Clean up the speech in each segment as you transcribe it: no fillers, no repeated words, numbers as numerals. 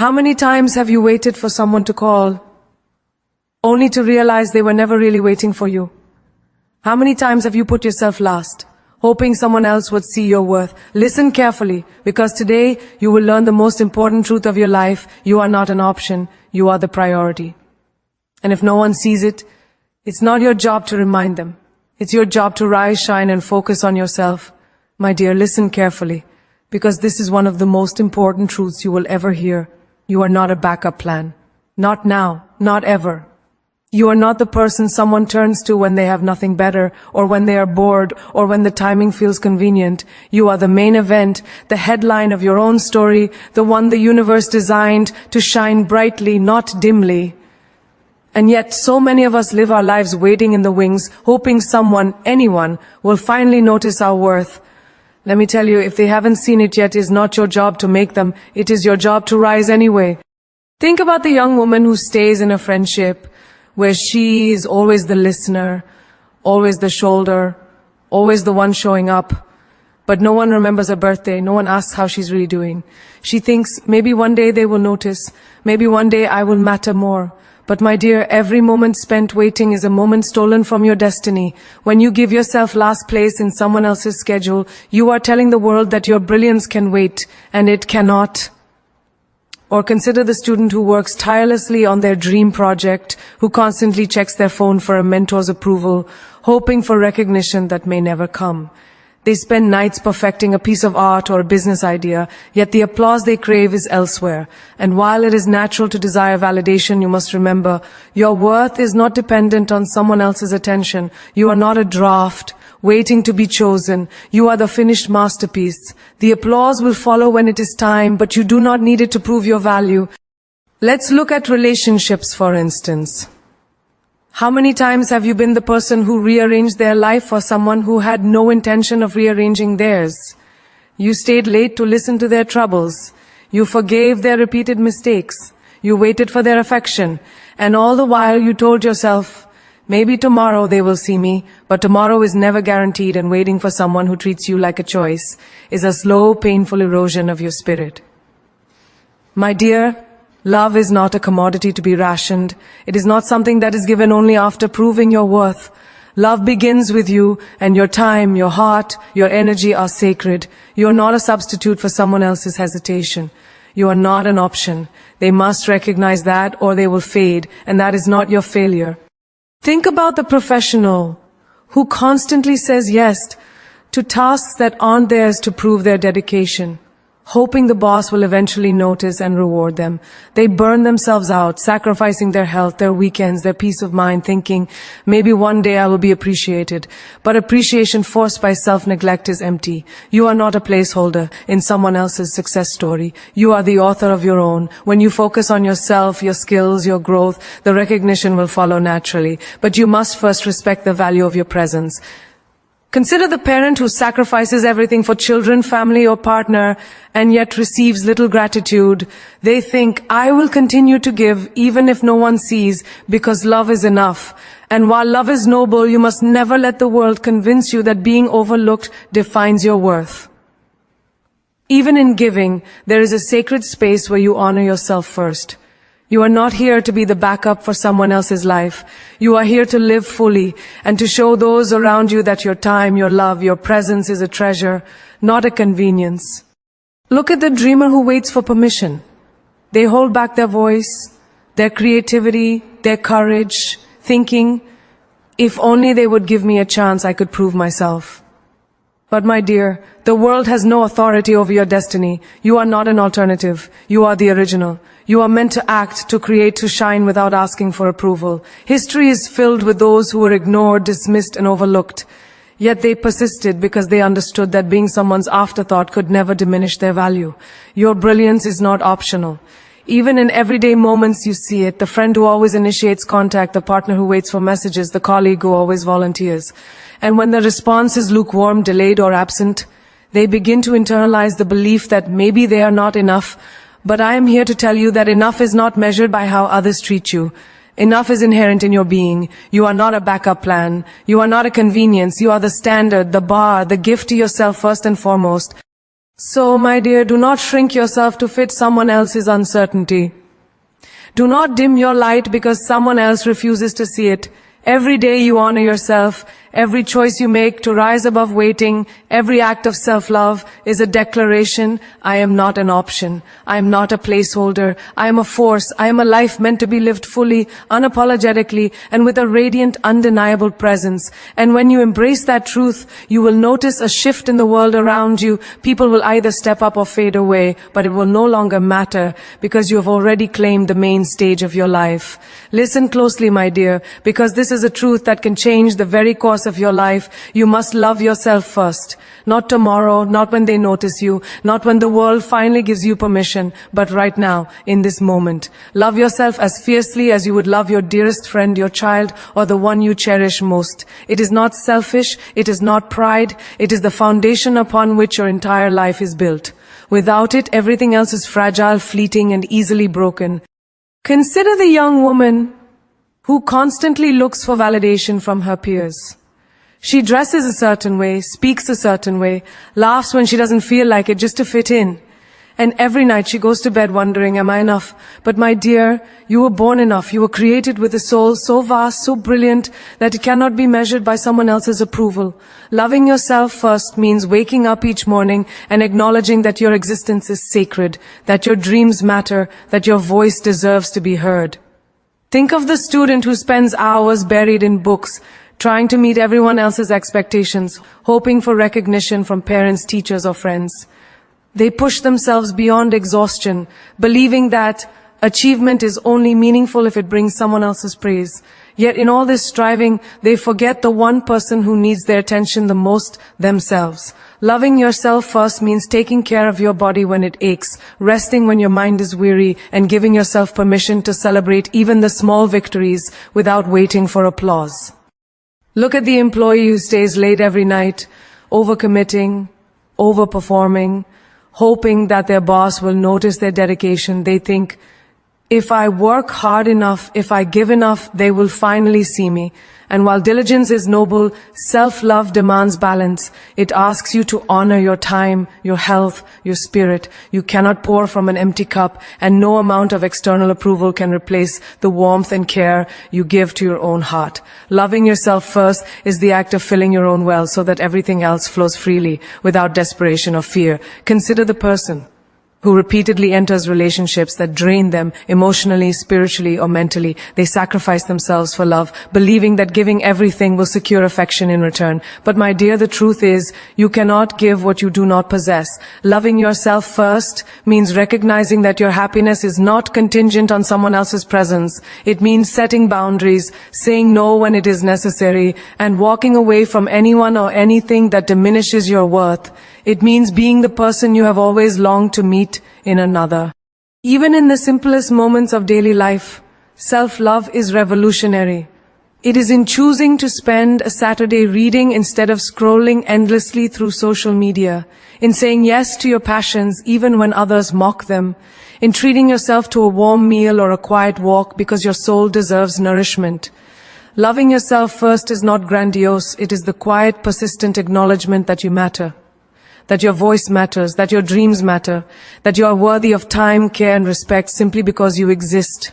How many times have you waited for someone to call, only to realize they were never really waiting for you? How many times have you put yourself last, hoping someone else would see your worth? Listen carefully, because today you will learn the most important truth of your life. You are not an option, you are the priority. And if no one sees it, it's not your job to remind them. It's your job to rise, shine, and focus on yourself. My dear, listen carefully, because this is one of the most important truths you will ever hear. You are not a backup plan. Not now, not ever. You are not the person someone turns to when they have nothing better, or when they are bored, or when the timing feels convenient. You are the main event, the headline of your own story, the one the universe designed to shine brightly, not dimly. And yet, so many of us live our lives waiting in the wings, hoping someone, anyone, will finally notice our worth. Let me tell you, if they haven't seen it yet, it is not your job to make them. It is your job to rise anyway. Think about the young woman who stays in a friendship where she is always the listener, always the shoulder, always the one showing up. But no one remembers her birthday, no one asks how she's really doing. She thinks, maybe one day they will notice, maybe one day I will matter more. But my dear, every moment spent waiting is a moment stolen from your destiny. When you give yourself last place in someone else's schedule, you are telling the world that your brilliance can wait, and it cannot. Or consider the student who works tirelessly on their dream project, who constantly checks their phone for a mentor's approval, hoping for recognition that may never come. They spend nights perfecting a piece of art or a business idea, yet the applause they crave is elsewhere. And while it is natural to desire validation, you must remember, your worth is not dependent on someone else's attention. You are not a draft waiting to be chosen. You are the finished masterpiece. The applause will follow when it is time, but you do not need it to prove your value. Let's look at relationships, for instance. How many times have you been the person who rearranged their life for someone who had no intention of rearranging theirs? You stayed late to listen to their troubles. You forgave their repeated mistakes. You waited for their affection. And all the while you told yourself, maybe tomorrow they will see me, but tomorrow is never guaranteed, and waiting for someone who treats you like a choice is a slow, painful erosion of your spirit. My dear, love is not a commodity to be rationed. It is not something that is given only after proving your worth. Love begins with you, and your time, your heart, your energy are sacred. You are not a substitute for someone else's hesitation. You are not an option. They must recognize that, or they will fade, and that is not your failure. Think about the professional who constantly says yes to tasks that aren't theirs to prove their dedication, hoping the boss will eventually notice and reward them. They burn themselves out, sacrificing their health, their weekends, their peace of mind, thinking, maybe one day I will be appreciated. But appreciation forced by self-neglect is empty. You are not a placeholder in someone else's success story. You are the author of your own. When you focus on yourself, your skills, your growth, the recognition will follow naturally. But you must first respect the value of your presence. Consider the parent who sacrifices everything for children, family, or partner, and yet receives little gratitude. They think, I will continue to give even if no one sees, because love is enough. And while love is noble, you must never let the world convince you that being overlooked defines your worth. Even in giving, there is a sacred space where you honor yourself first. You are not here to be the backup for someone else's life. You are here to live fully and to show those around you that your time, your love, your presence is a treasure, not a convenience. Look at the dreamer who waits for permission. They hold back their voice, their creativity, their courage, thinking, if only they would give me a chance, I could prove myself. But my dear, the world has no authority over your destiny. You are not an alternative. You are the original. You are meant to act, to create, to shine without asking for approval. History is filled with those who were ignored, dismissed, and overlooked. Yet they persisted because they understood that being someone's afterthought could never diminish their value. Your brilliance is not optional. Even in everyday moments you see it, the friend who always initiates contact, the partner who waits for messages, the colleague who always volunteers. And when the response is lukewarm, delayed, or absent, they begin to internalize the belief that maybe they are not enough. But I am here to tell you that enough is not measured by how others treat you. Enough is inherent in your being. You are not a backup plan. You are not a convenience. You are the standard, the bar, the gift to yourself first and foremost. So, my dear, do not shrink yourself to fit someone else's uncertainty. Do not dim your light because someone else refuses to see it. Every day you honor yourself. Every choice you make to rise above waiting, every act of self-love is a declaration, I am not an option. I am not a placeholder. I am a force. I am a life meant to be lived fully, unapologetically, and with a radiant, undeniable presence. And when you embrace that truth, you will notice a shift in the world around you. People will either step up or fade away, but it will no longer matter because you have already claimed the main stage of your life. Listen closely, my dear, because this is a truth that can change the very course of your life. You must love yourself first. Not tomorrow, not when they notice you, not when the world finally gives you permission, but right now, in this moment. Love yourself as fiercely as you would love your dearest friend, your child, or the one you cherish most. It is not selfish, it is not pride, it is the foundation upon which your entire life is built. Without it, everything else is fragile, fleeting, and easily broken. Consider the young woman who constantly looks for validation from her peers. She dresses a certain way, speaks a certain way, laughs when she doesn't feel like it just to fit in. And every night she goes to bed wondering, am I enough? But my dear, you were born enough. You were created with a soul so vast, so brilliant, that it cannot be measured by someone else's approval. Loving yourself first means waking up each morning and acknowledging that your existence is sacred, that your dreams matter, that your voice deserves to be heard. Think of the student who spends hours buried in books, trying to meet everyone else's expectations, hoping for recognition from parents, teachers, or friends. They push themselves beyond exhaustion, believing that achievement is only meaningful if it brings someone else's praise. Yet in all this striving, they forget the one person who needs their attention the most, themselves. Loving yourself first means taking care of your body when it aches, resting when your mind is weary, and giving yourself permission to celebrate even the small victories without waiting for applause. Look at the employee who stays late every night, overcommitting, overperforming, hoping that their boss will notice their dedication. They think, if I work hard enough, if I give enough, they will finally see me. And while diligence is noble, self-love demands balance. It asks you to honor your time, your health, your spirit. You cannot pour from an empty cup, and no amount of external approval can replace the warmth and care you give to your own heart. Loving yourself first is the act of filling your own well so that everything else flows freely, without desperation or fear. Consider the person who repeatedly enters relationships that drain them emotionally, spiritually, or mentally. They sacrifice themselves for love, believing that giving everything will secure affection in return. But my dear, the truth is, you cannot give what you do not possess. Loving yourself first means recognizing that your happiness is not contingent on someone else's presence. It means setting boundaries, saying no when it is necessary, and walking away from anyone or anything that diminishes your worth. It means being the person you have always longed to meet in another. Even in the simplest moments of daily life, self-love is revolutionary. It is in choosing to spend a Saturday reading instead of scrolling endlessly through social media, in saying yes to your passions even when others mock them, in treating yourself to a warm meal or a quiet walk because your soul deserves nourishment. Loving yourself first is not grandiose. It is the quiet, persistent acknowledgement that you matter, that your voice matters, that your dreams matter, that you are worthy of time, care, and respect simply because you exist.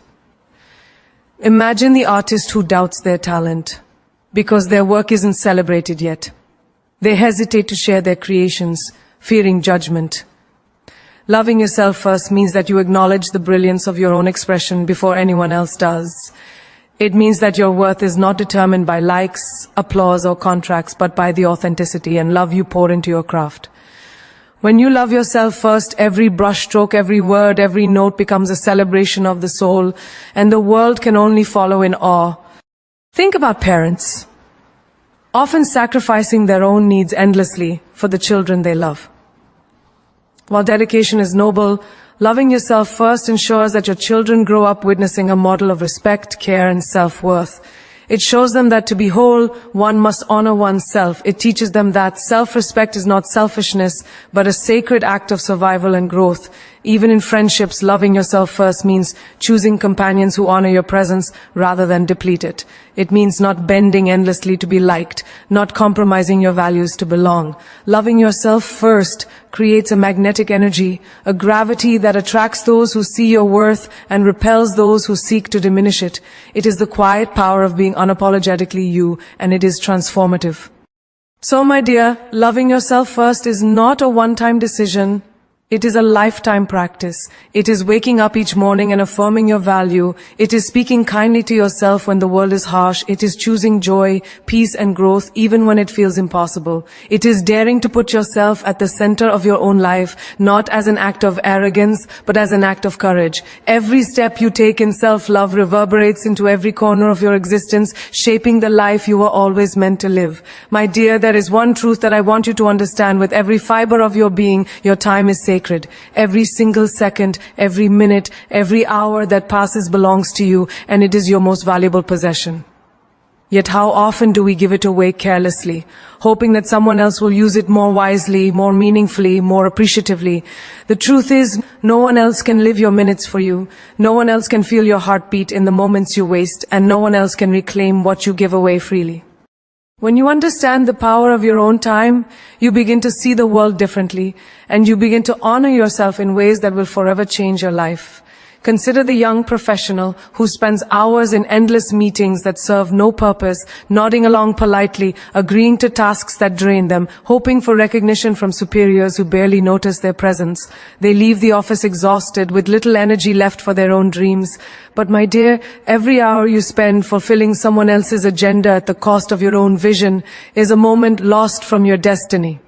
Imagine the artist who doubts their talent because their work isn't celebrated yet. They hesitate to share their creations, fearing judgment. Loving yourself first means that you acknowledge the brilliance of your own expression before anyone else does. It means that your worth is not determined by likes, applause, or contracts, but by the authenticity and love you pour into your craft. When you love yourself first, every brushstroke, every word, every note becomes a celebration of the soul, and the world can only follow in awe. Think about parents, often sacrificing their own needs endlessly for the children they love. While dedication is noble, loving yourself first ensures that your children grow up witnessing a model of respect, care, and self-worth. It shows them that to be whole, one must honor oneself. It teaches them that self-respect is not selfishness, but a sacred act of survival and growth. Even in friendships, loving yourself first means choosing companions who honor your presence rather than deplete it. It means not bending endlessly to be liked, not compromising your values to belong. Loving yourself first creates a magnetic energy, a gravity that attracts those who see your worth and repels those who seek to diminish it. It is the quiet power of being unapologetically you, and it is transformative. So, my dear, loving yourself first is not a one-time decision. It is a lifetime practice. It is waking up each morning and affirming your value. It is speaking kindly to yourself when the world is harsh. It is choosing joy, peace, and growth even when it feels impossible. It is daring to put yourself at the center of your own life, not as an act of arrogance, but as an act of courage. Every step you take in self-love reverberates into every corner of your existence, shaping the life you were always meant to live. My dear, there is one truth that I want you to understand. With every fiber of your being, your time is sacred. Every single second, every minute, every hour that passes belongs to you, and it is your most valuable possession. Yet how often do we give it away carelessly, hoping that someone else will use it more wisely, more meaningfully, more appreciatively? The truth is, no one else can live your minutes for you. No one else can feel your heartbeat in the moments you waste, and no one else can reclaim what you give away freely. When you understand the power of your own time, you begin to see the world differently, and you begin to honor yourself in ways that will forever change your life. Consider the young professional who spends hours in endless meetings that serve no purpose, nodding along politely, agreeing to tasks that drain them, hoping for recognition from superiors who barely notice their presence. They leave the office exhausted, with little energy left for their own dreams. But my dear, every hour you spend fulfilling someone else's agenda at the cost of your own vision is a moment lost from your destiny.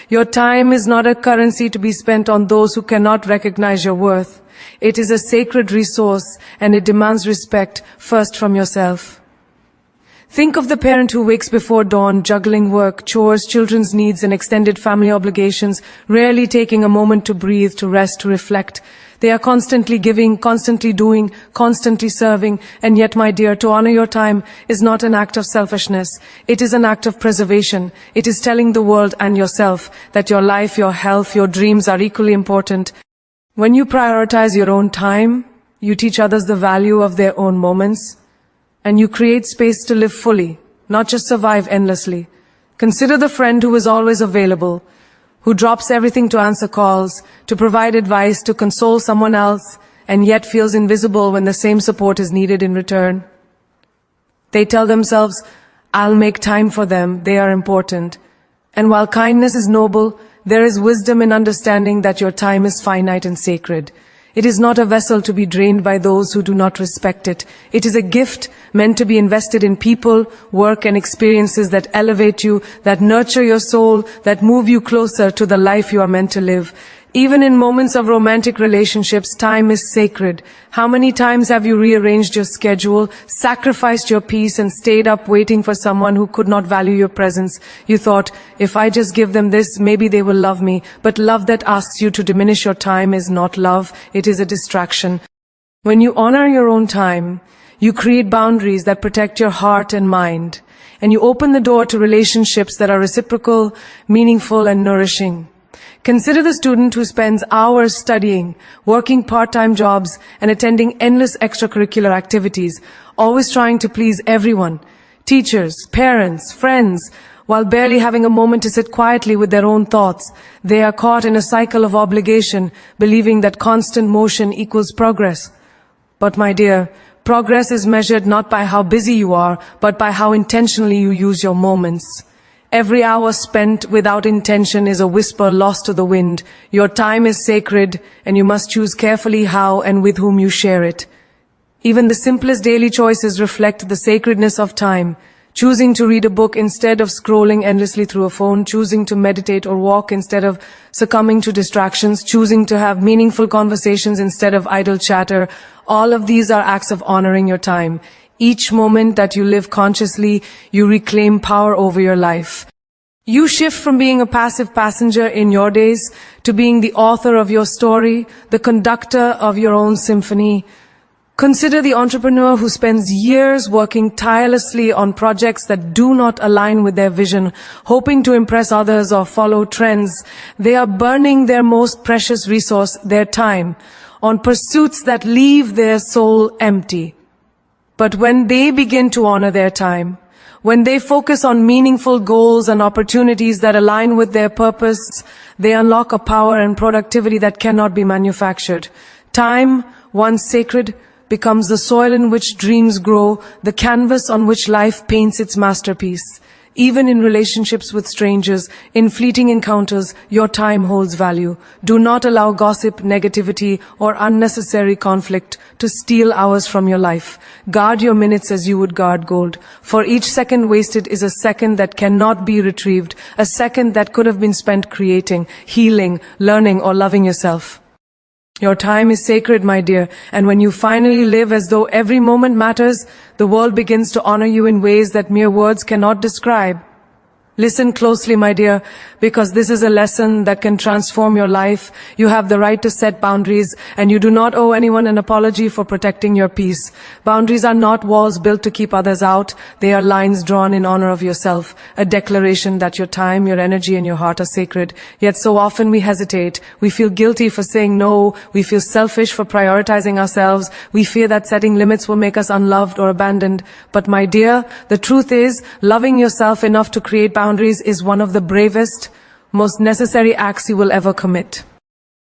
Your time is not a currency to be spent on those who cannot recognize your worth. It is a sacred resource, and it demands respect first from yourself. Think of the parent who wakes before dawn, juggling work, chores, children's needs, and extended family obligations, rarely taking a moment to breathe, to rest, to reflect. They are constantly giving, constantly doing, constantly serving, and yet, my dear, to honor your time is not an act of selfishness. It is an act of preservation. It is telling the world and yourself that your life, your health, your dreams are equally important. When you prioritize your own time, you teach others the value of their own moments, and you create space to live fully, not just survive endlessly. Consider the friend who is always available, who drops everything to answer calls, to provide advice, to console someone else, and yet feels invisible when the same support is needed in return. They tell themselves, "I'll make time for them, they are important." And while kindness is noble, there is wisdom in understanding that your time is finite and sacred. It is not a vessel to be drained by those who do not respect it. It is a gift meant to be invested in people, work, and experiences that elevate you, that nurture your soul, that move you closer to the life you are meant to live. Even in moments of romantic relationships, time is sacred. How many times have you rearranged your schedule, sacrificed your peace, and stayed up waiting for someone who could not value your presence? You thought, if I just give them this, maybe they will love me. But love that asks you to diminish your time is not love, it is a distraction. When you honor your own time, you create boundaries that protect your heart and mind, and you open the door to relationships that are reciprocal, meaningful, and nourishing. Consider the student who spends hours studying, working part-time jobs, and attending endless extracurricular activities, always trying to please everyone, teachers, parents, friends, while barely having a moment to sit quietly with their own thoughts. They are caught in a cycle of obligation, believing that constant motion equals progress. But my dear, progress is measured not by how busy you are, but by how intentionally you use your moments. Every hour spent without intention is a whisper lost to the wind. Your time is sacred, and you must choose carefully how and with whom you share it. Even the simplest daily choices reflect the sacredness of time. Choosing to read a book instead of scrolling endlessly through a phone, choosing to meditate or walk instead of succumbing to distractions, choosing to have meaningful conversations instead of idle chatter. All of these are acts of honoring your time. Each moment that you live consciously, you reclaim power over your life. You shift from being a passive passenger in your days to being the author of your story, the conductor of your own symphony. Consider the entrepreneur who spends years working tirelessly on projects that do not align with their vision, hoping to impress others or follow trends. They are burning their most precious resource, their time, on pursuits that leave their soul empty. But when they begin to honor their time, when they focus on meaningful goals and opportunities that align with their purpose, they unlock a power and productivity that cannot be manufactured. Time, once sacred, becomes the soil in which dreams grow, the canvas on which life paints its masterpiece. Even in relationships with strangers, in fleeting encounters, your time holds value. Do not allow gossip, negativity, or unnecessary conflict to steal hours from your life. Guard your minutes as you would guard gold. For each second wasted is a second that cannot be retrieved, a second that could have been spent creating, healing, learning, or loving yourself. Your time is sacred, my dear, and when you finally live as though every moment matters, the world begins to honor you in ways that mere words cannot describe. Listen closely, my dear, because this is a lesson that can transform your life. You have the right to set boundaries, and you do not owe anyone an apology for protecting your peace. Boundaries are not walls built to keep others out. They are lines drawn in honor of yourself, a declaration that your time, your energy, and your heart are sacred. Yet so often we hesitate. We feel guilty for saying no. We feel selfish for prioritizing ourselves. We fear that setting limits will make us unloved or abandoned. But my dear, the truth is, loving yourself enough to create boundaries is one of the bravest, most necessary acts you will ever commit.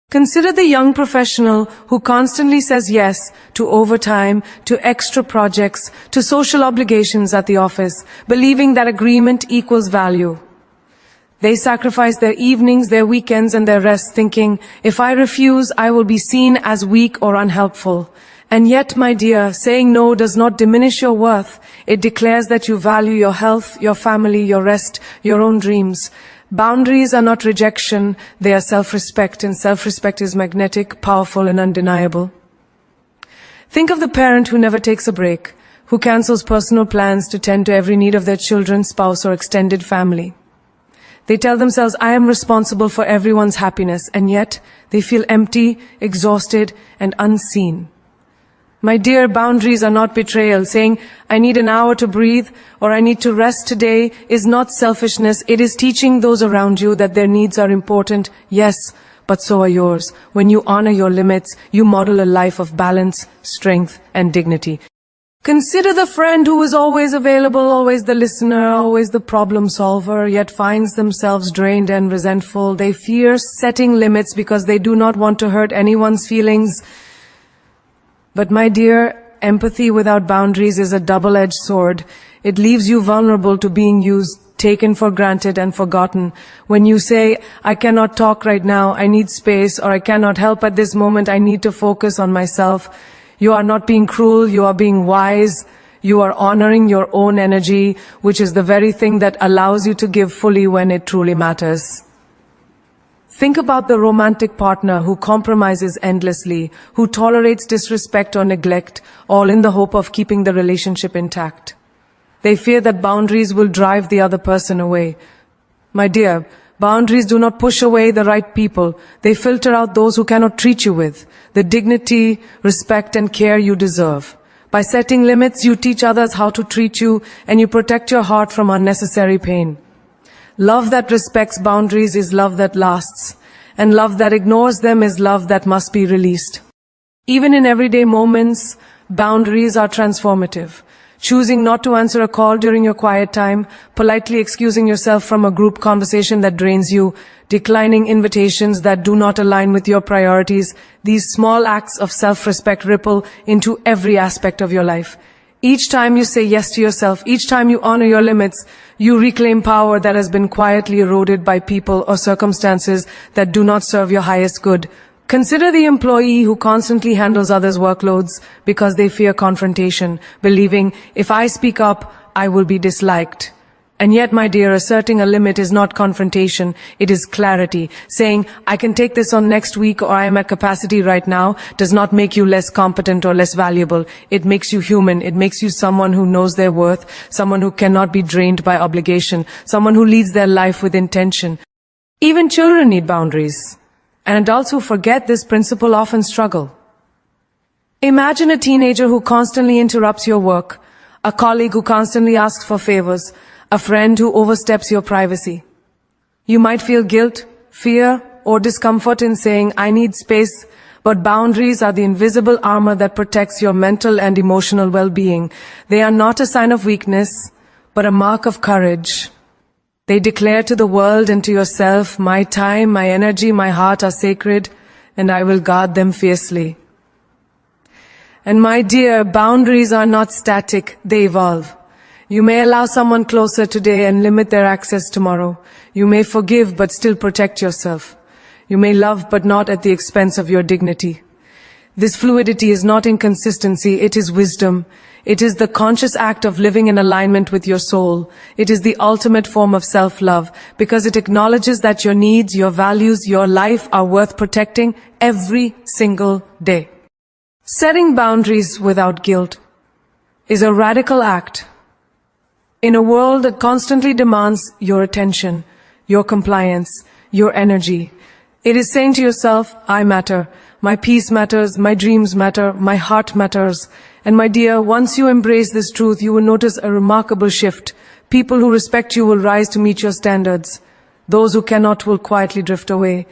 Consider the young professional who constantly says yes to overtime, to extra projects, to social obligations at the office, believing that agreement equals value. They sacrifice their evenings, their weekends, and their rest, thinking, if I refuse, I will be seen as weak or unhelpful. And yet, my dear, saying no does not diminish your worth. It declares that you value your health, your family, your rest, your own dreams. Boundaries are not rejection, they are self-respect, and self-respect is magnetic, powerful, and undeniable. Think of the parent who never takes a break, who cancels personal plans to tend to every need of their children, spouse, or extended family. They tell themselves, I am responsible for everyone's happiness, and yet they feel empty, exhausted, and unseen. My dear, boundaries are not betrayal. Saying, I need an hour to breathe or I need to rest today is not selfishness. It is teaching those around you that their needs are important, yes, but so are yours. When you honor your limits, you model a life of balance, strength, and dignity. Consider the friend who is always available, always the listener, always the problem solver, yet finds themselves drained and resentful. They fear setting limits because they do not want to hurt anyone's feelings. But my dear, empathy without boundaries is a double-edged sword. It leaves you vulnerable to being used, taken for granted and forgotten. When you say, I cannot talk right now, I need space, or I cannot help at this moment, I need to focus on myself, you are not being cruel, you are being wise. You are honoring your own energy, which is the very thing that allows you to give fully when it truly matters. Think about the romantic partner who compromises endlessly, who tolerates disrespect or neglect, all in the hope of keeping the relationship intact. They fear that boundaries will drive the other person away. My dear, boundaries do not push away the right people. They filter out those who cannot treat you with the dignity, respect, and care you deserve. By setting limits, you teach others how to treat you, and you protect your heart from unnecessary pain. Love that respects boundaries is love that lasts, and love that ignores them is love that must be released. Even in everyday moments, boundaries are transformative. Choosing not to answer a call during your quiet time, politely excusing yourself from a group conversation that drains you, declining invitations that do not align with your priorities, these small acts of self-respect ripple into every aspect of your life. Each time you say yes to yourself, each time you honor your limits, you reclaim power that has been quietly eroded by people or circumstances that do not serve your highest good. Consider the employee who constantly handles others' workloads because they fear confrontation, believing, if I speak up, I will be disliked. And yet, my dear, asserting a limit is not confrontation, it is clarity. Saying, I can take this on next week or I am at capacity right now does not make you less competent or less valuable. It makes you human. It makes you someone who knows their worth, someone who cannot be drained by obligation, someone who leads their life with intention. Even children need boundaries. And adults who forget this principle often struggle. Imagine a teenager who constantly interrupts your work, a colleague who constantly asks for favors, a friend who oversteps your privacy. You might feel guilt, fear, or discomfort in saying, "I need space," but boundaries are the invisible armor that protects your mental and emotional well-being. They are not a sign of weakness, but a mark of courage. They declare to the world and to yourself, "My time, my energy, my heart are sacred, and I will guard them fiercely." And my dear, boundaries are not static, they evolve. You may allow someone closer today and limit their access tomorrow. You may forgive but still protect yourself. You may love but not at the expense of your dignity. This fluidity is not inconsistency, it is wisdom. It is the conscious act of living in alignment with your soul. It is the ultimate form of self-love because it acknowledges that your needs, your values, your life are worth protecting every single day. Setting boundaries without guilt is a radical act. In a world that constantly demands your attention, your compliance, your energy, it is saying to yourself, "I matter, my peace matters, my dreams matter, my heart matters." And my dear, once you embrace this truth, you will notice a remarkable shift. People who respect you will rise to meet your standards. Those who cannot will quietly drift away.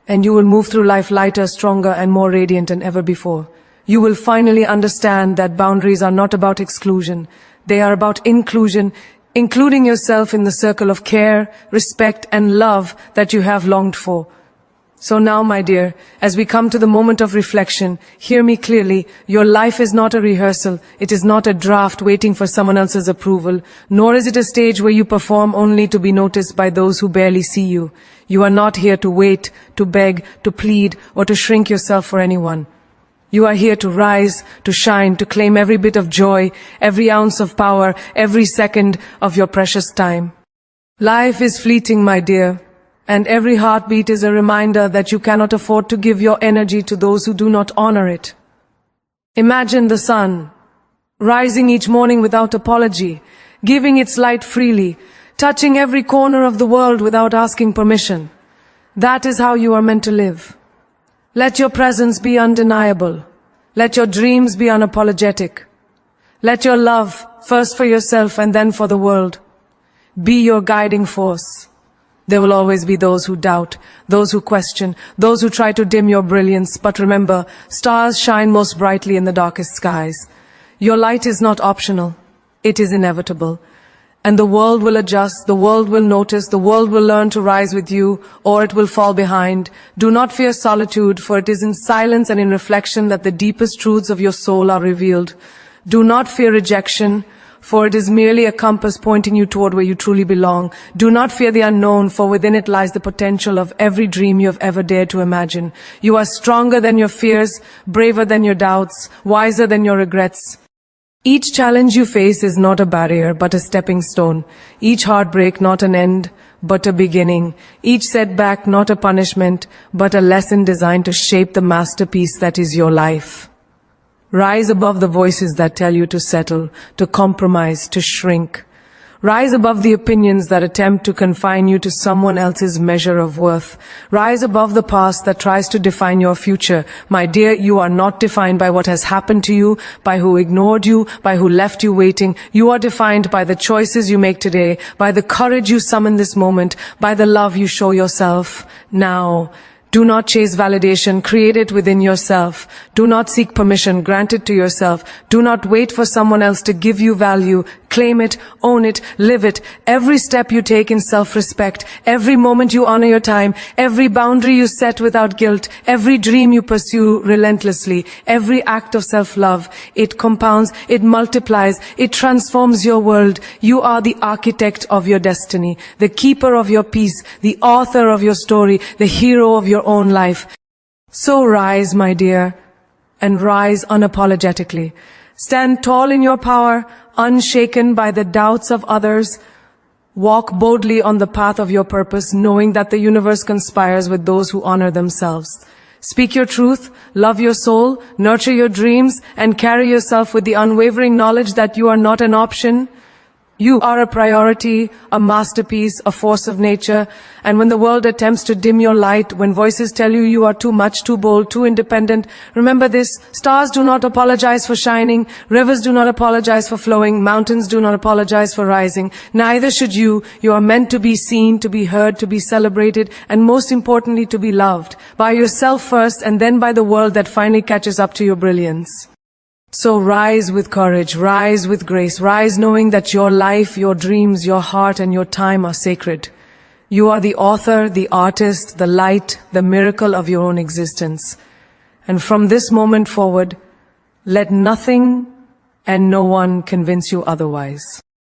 And you will move through life lighter, stronger, and more radiant than ever before. You will finally understand that boundaries are not about exclusion. They are about inclusion, including yourself in the circle of care, respect, and love that you have longed for. So now, my dear, as we come to the moment of reflection, hear me clearly. Your life is not a rehearsal. It is not a draft waiting for someone else's approval, nor is it a stage where you perform only to be noticed by those who barely see you. You are not here to wait, to beg, to plead, or to shrink yourself for anyone. You are here to rise, to shine, to claim every bit of joy, every ounce of power, every second of your precious time. Life is fleeting, my dear, and every heartbeat is a reminder that you cannot afford to give your energy to those who do not honor it. Imagine the sun, rising each morning without apology, giving its light freely, touching every corner of the world without asking permission. That is how you are meant to live. Let your presence be undeniable. Let your dreams be unapologetic. Let your love, first for yourself and then for the world, be your guiding force. There will always be those who doubt, those who question, those who try to dim your brilliance. But remember, stars shine most brightly in the darkest skies. Your light is not optional. It is inevitable. And the world will adjust, the world will notice, the world will learn to rise with you, or it will fall behind. Do not fear solitude, for it is in silence and in reflection that the deepest truths of your soul are revealed. Do not fear rejection, for it is merely a compass pointing you toward where you truly belong. Do not fear the unknown, for within it lies the potential of every dream you have ever dared to imagine. You are stronger than your fears, braver than your doubts, wiser than your regrets. Each challenge you face is not a barrier, but a stepping stone. Each heartbreak not an end, but a beginning. Each setback not a punishment, but a lesson designed to shape the masterpiece that is your life. Rise above the voices that tell you to settle, to compromise, to shrink. Rise above the opinions that attempt to confine you to someone else's measure of worth. Rise above the past that tries to define your future. My dear, you are not defined by what has happened to you, by who ignored you, by who left you waiting. You are defined by the choices you make today, by the courage you summon this moment, by the love you show yourself now. Do not chase validation, create it within yourself. Do not seek permission, grant it to yourself. Do not wait for someone else to give you value. Claim it, own it, live it. Every step you take in self-respect, every moment you honor your time, every boundary you set without guilt, every dream you pursue relentlessly, every act of self-love, it compounds, it multiplies, it transforms your world. You are the architect of your destiny, the keeper of your peace, the author of your story, the hero of your own life. So rise, my dear, and rise unapologetically. Stand tall in your power, unshaken by the doubts of others. Walk boldly on the path of your purpose, knowing that the universe conspires with those who honor themselves. Speak your truth, love your soul, nurture your dreams, and carry yourself with the unwavering knowledge that you are not an option, You are a priority, a masterpiece, a force of nature, and when the world attempts to dim your light, when voices tell you you are too much, too bold, too independent, remember this: stars do not apologize for shining, rivers do not apologize for flowing, mountains do not apologize for rising. Neither should you. You are meant to be seen, to be heard, to be celebrated, and most importantly, to be loved. By yourself first, and then by the world that finally catches up to your brilliance. So rise with courage, rise with grace, rise knowing that your life, your dreams, your heart and your time are sacred. You are the author, the artist, the light, the miracle of your own existence. And from this moment forward, let nothing and no one convince you otherwise.